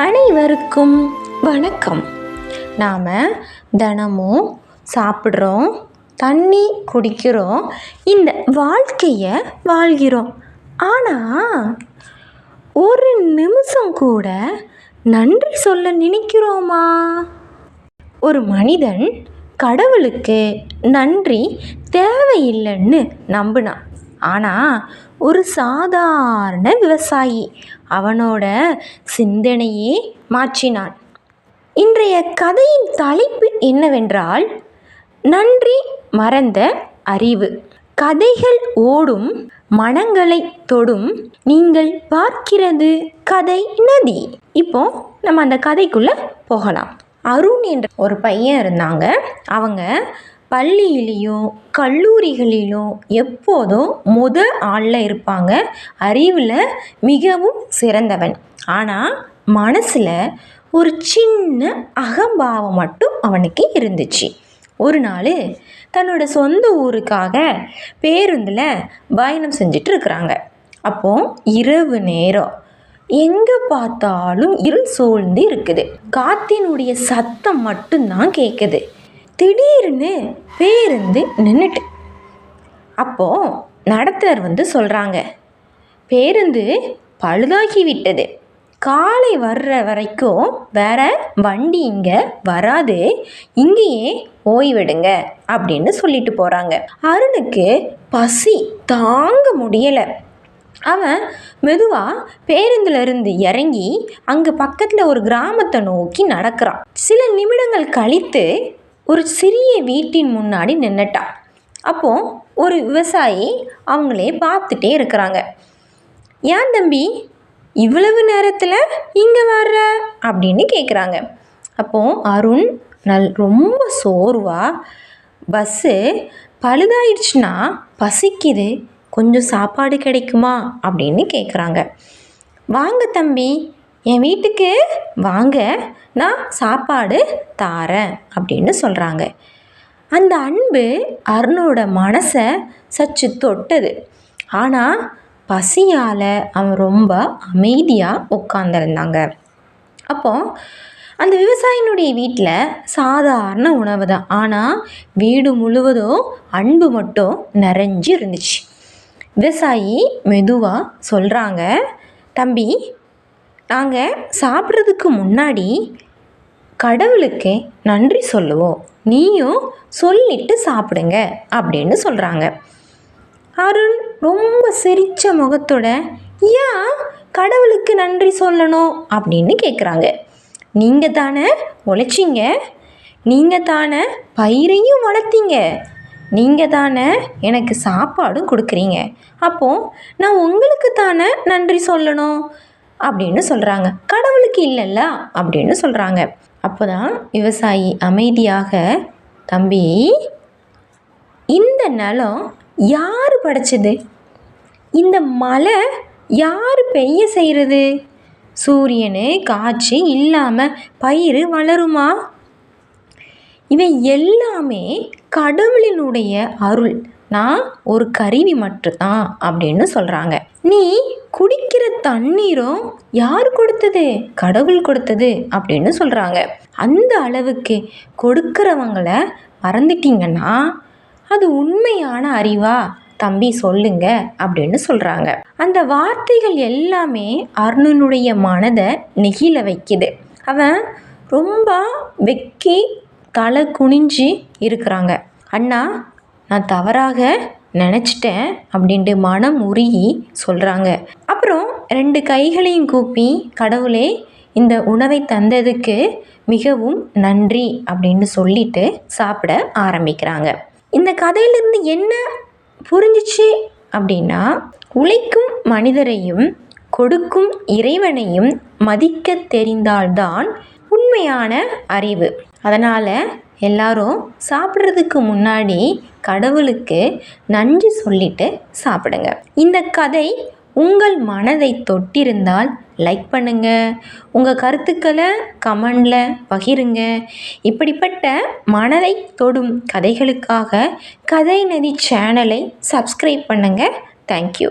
அனைவருக்கும் வணக்கம். நாம் தினமும் சாப்பிட்றோம், தண்ணி குடிக்கிறோம், இந்த வாழ்க்கையை வாழ்கிறோம். ஆனால் ஒரு நிமிஷம் கூட நன்றி சொல்ல நினைக்கிறோமா? ஒரு மனிதன் கடவுளுக்கு நன்றி தேவையில்லைன்னு நம்பினான். ஆனால் ஒரு சாதாரண விவசாயி அவனோட சிந்தனையே மாற்றினான். இன்றைய கதையின் தலைப்பு என்னவென்றால், நன்றி மறந்த அறிவு. கதைகள் ஓடும், மனங்களை தொடும், நீங்கள் பார்க்கிறது கதை நதி. இப்போ நம்ம அந்த கதைக்குள்ளே போகலாம். அருண் என்ற ஒரு பையன் இருந்தாங்க. அவங்க பள்ளியிலையும் கல்லூரிகளிலும் எப்போதும் ஆளில் இருப்பாங்க. அறிவில் மிகவும் சிறந்தவன். ஆனால் மனசில் ஒரு சின்ன அகம்பாவம் மட்டும் அவனுக்கு இருந்துச்சு. ஒரு நாள் தன்னோட சொந்த ஊருக்காக பேருந்தில் பயணம் செஞ்சுட்டு இருக்கிறாங்க. அப்போது இரவு நேரம், எங்கே பார்த்தாலும் இருள் சூழ்ந்து இருக்குது. காற்றினுடைய சத்தம் மட்டும்தான் கேட்குது. திடீர்னு பேருந்து நின்றுட்டு. அப்போது நடத்துனர் சொல்கிறாங்க, பேருந்து பழுதாகி விட்டது, காலை வர்ற வரைக்கும் வேற வண்டி இங்கே வராது, இங்கேயே ஓய்விடுங்க அப்படின்னு சொல்லிட்டு போகிறாங்க. அருணுக்கு பசி தாங்க முடியலை. அவன் மெதுவாக பேருந்துலேருந்து இறங்கி அங்கே பக்கத்தில் ஒரு கிராமத்தை நோக்கி நடக்கிறான். சில நிமிடங்கள் கழித்து ஒரு சிறிய வீட்டின் முன்னாடி நின்றுட்டான். அப்போது ஒரு விவசாயி அவங்களே பார்த்துட்டே இருக்கிறாங்க. ஏன் தம்பி இவ்வளவு நேரத்தில் இங்கே வர்ற அப்படின்னு கேட்குறாங்க. அப்போது அருண் ரொம்ப சோர்வாக, பஸ்ஸு பழுதாயிடுச்சுன்னா பசிக்குது, கொஞ்சம் சாப்பாடு கிடைக்குமா அப்படின்னு கேட்குறாங்க. வாங்க தம்பி, என் வீட்டுக்கு வாங்க, நான் சாப்பாடு தாரேன் அப்படின்னு சொல்கிறாங்க. அந்த அன்பு அருணோட மனசை சற்று தொட்டது. ஆனால் பசியால் அவன் ரொம்ப அமைதியாக உட்காந்துருந்தாங்க. அப்போது அந்த விவசாயினுடைய வீட்டில் சாதாரண உணவு தான். ஆனால் வீடு முழுவதும் அன்பு மட்டும் நிறைஞ்சு இருந்துச்சு. விவசாயி மெதுவாக சொல்கிறாங்க, தம்பி, நாங்கள் சாப்பிட்றதுக்கு முன்னாடி கடவுளுக்கு நன்றி சொல்லுவோம், நீயும் சொல்லிட்டு சாப்பிடுங்க அப்படின்னு சொல்கிறாங்க. அருண் ரொம்ப சிரித்த முகத்தோட, ஏன் கடவுளுக்கு நன்றி சொல்லணும் அப்படின்னு கேட்குறாங்க. நீங்கள் தானே உழைச்சிங்க, நீங்கள் தானே பயிரையும் வளர்த்தீங்க, நீங்கள் தானே எனக்கு சாப்பாடும் கொடுக்குறீங்க, அப்போது நான் உங்களுக்கு தானே நன்றி சொல்லணும் அப்படின்னு சொல்கிறாங்க. கடவுளுக்கு இல்லைல்ல அப்படின்னு சொல்கிறாங்க. அப்போ தான் விவசாயி அமைதியாக, தம்பி, இந்த நிலம் யார் படைச்சது? இந்த மழை யார் பெய்ய செய்கிறது? சூரியனு காற்று இல்லாமல் பயிர் வளருமா? இவை எல்லாமே கடவுளினுடைய அருள், நான் ஒரு கருவி மட்டும்தான் அப்படின்னு சொல்கிறாங்க. நீ குடிக்கிற தண்ணீரும் யார் கொடுத்தது? கடவுள் கொடுத்தது அப்படின்னு சொல்கிறாங்க. அந்த அளவுக்கு கொடுக்கிறவங்களை மறந்துட்டீங்கன்னா அது உண்மையான அறிவா தம்பி சொல்லுங்க அப்படின்னு சொல்கிறாங்க. அந்த வார்த்தைகள் எல்லாமே அருணனுடைய மனதை நெகிழ வைக்குது. அவன் ரொம்ப வெக்கி தலை குனிஞ்சு இருக்கிறாங்க. அண்ணா, நான் தவறாக நினச்சிட்டேன் அப்படின்ட்டு மனம் உருகி சொல்கிறாங்க. அப்புறம் 2 கைகளையும் கூப்பி, கடவுளே, இந்த உணவை தந்ததுக்கு மிகவும் நன்றி அப்படின்னு சொல்லிட்டு சாப்பிட ஆரம்பிக்கிறாங்க. இந்த கதையிலேருந்து என்ன புரிஞ்சிச்சு அப்படின்னா, உழைக்கும் மனிதரையும் கொடுக்கும் இறைவனையும் மதிக்க தெரிந்தால்தான் உண்மையான அறிவு. அதனால் எல்லாரும் சாப்பிட்றதுக்கு முன்னாடி கடவுளுக்கு நன்றி சொல்லிட்டு சாப்பிடுங்க. இந்த கதை உங்கள் மனதை தொட்டிருந்தால் லைக் பண்ணுங்கள், உங்கள் கருத்துக்களை கமெண்டில் பகிருங்க. இப்படிப்பட்ட மனதை தொடும் கதைகளுக்காக கதை நதி சேனலை சப்ஸ்கிரைப் பண்ணுங்கள். தேங்க்யூ.